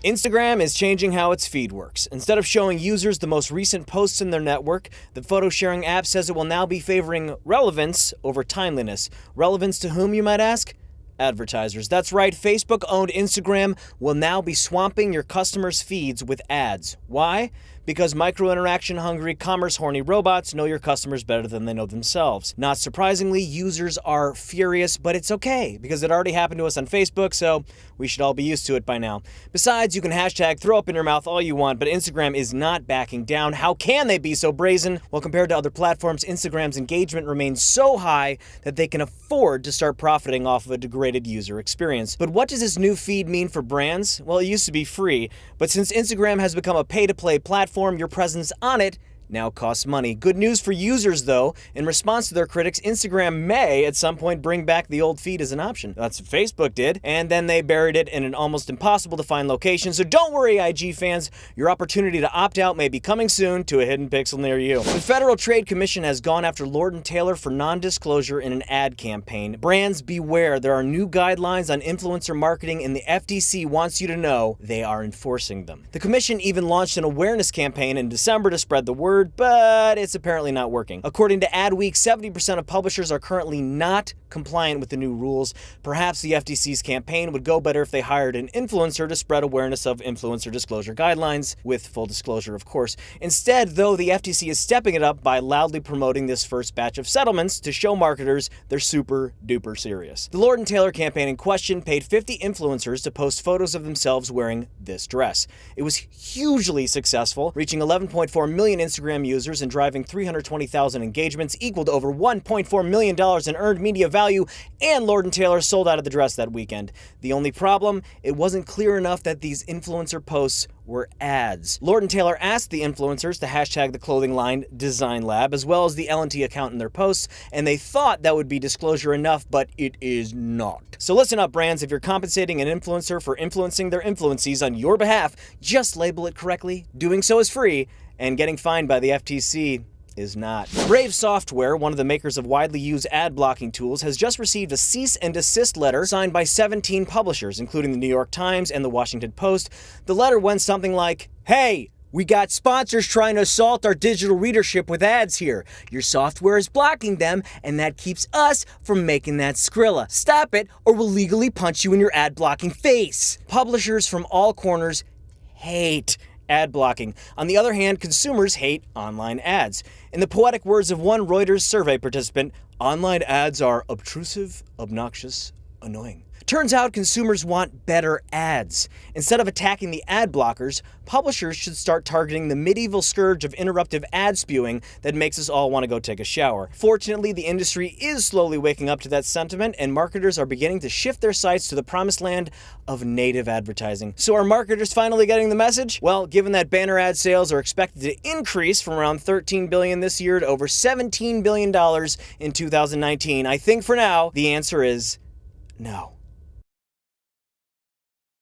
Instagram is changing how its feed works. Instead of showing users the most recent posts in their network, the photo-sharing app says it will now be favoring relevance over timeliness. Relevance to whom, you might ask? Advertisers. That's right, Facebook-owned Instagram will now be swamping your customers' feeds with ads. Why? Because micro-interaction-hungry, commerce-horny robots know your customers better than they know themselves. Not surprisingly, users are furious, but it's okay, because it already happened to us on Facebook, so we should all be used to it by now. Besides, you can hashtag throw up in your mouth all you want, but Instagram is not backing down. How can they be so brazen? Well, compared to other platforms, Instagram's engagement remains so high that they can afford to start profiting off of a degraded user experience. But what does this new feed mean for brands? Well, it used to be free, but since Instagram has become a pay-to-play platform, your presence on it now costs money. Good news for users, though. In response to their critics, Instagram may, at some point, bring back the old feed as an option. That's what Facebook did, and then they buried it in an almost impossible-to-find location. So don't worry, IG fans. Your opportunity to opt out may be coming soon to a hidden pixel near you. The Federal Trade Commission has gone after Lord & Taylor for non-disclosure in an ad campaign. Brands, beware. There are new guidelines on influencer marketing, and the FTC wants you to know they are enforcing them. The commission even launched an awareness campaign in December to spread the word, but it's apparently not working. According to Adweek, 70% of publishers are currently not compliant with the new rules. Perhaps the FTC's campaign would go better if they hired an influencer to spread awareness of influencer disclosure guidelines, with full disclosure, of course. Instead, though, the FTC is stepping it up by loudly promoting this first batch of settlements to show marketers they're super duper serious. The Lord & Taylor campaign in question paid 50 influencers to post photos of themselves wearing this dress. It was hugely successful, reaching 11.4 million Instagram users and driving 320,000 engagements, equal to over $1.4 million in earned media value, and Lord & Taylor sold out of the dress that weekend. The only problem, it wasn't clear enough that these influencer posts were ads. Lord & Taylor asked the influencers to hashtag the clothing line Design Lab, as well as the L&T account in their posts, and they thought that would be disclosure enough, but it is not. So listen up, brands. If you're compensating an influencer for influencing their influencees on your behalf, just label it correctly. Doing so is free, and getting fined by the FTC is not. Brave Software, one of the makers of widely used ad blocking tools, has just received a cease and desist letter signed by 17 publishers, including the New York Times and the Washington Post. The letter went something like, "Hey, we got sponsors trying to assault our digital readership with ads here. Your software is blocking them, and that keeps us from making that Skrilla. Stop it, or we'll legally punch you in your ad blocking face." Publishers from all corners hate ad blocking. On the other hand, consumers hate online ads. In the poetic words of one Reuters survey participant, online ads are obtrusive, obnoxious, annoying. Turns out consumers want better ads. Instead of attacking the ad blockers, publishers should start targeting the medieval scourge of interruptive ad spewing that makes us all want to go take a shower. Fortunately, the industry is slowly waking up to that sentiment, and marketers are beginning to shift their sights to the promised land of native advertising. So are marketers finally getting the message? Well, given that banner ad sales are expected to increase from around $13 billion this year to over $17 billion in 2019, I think for now, the answer is no.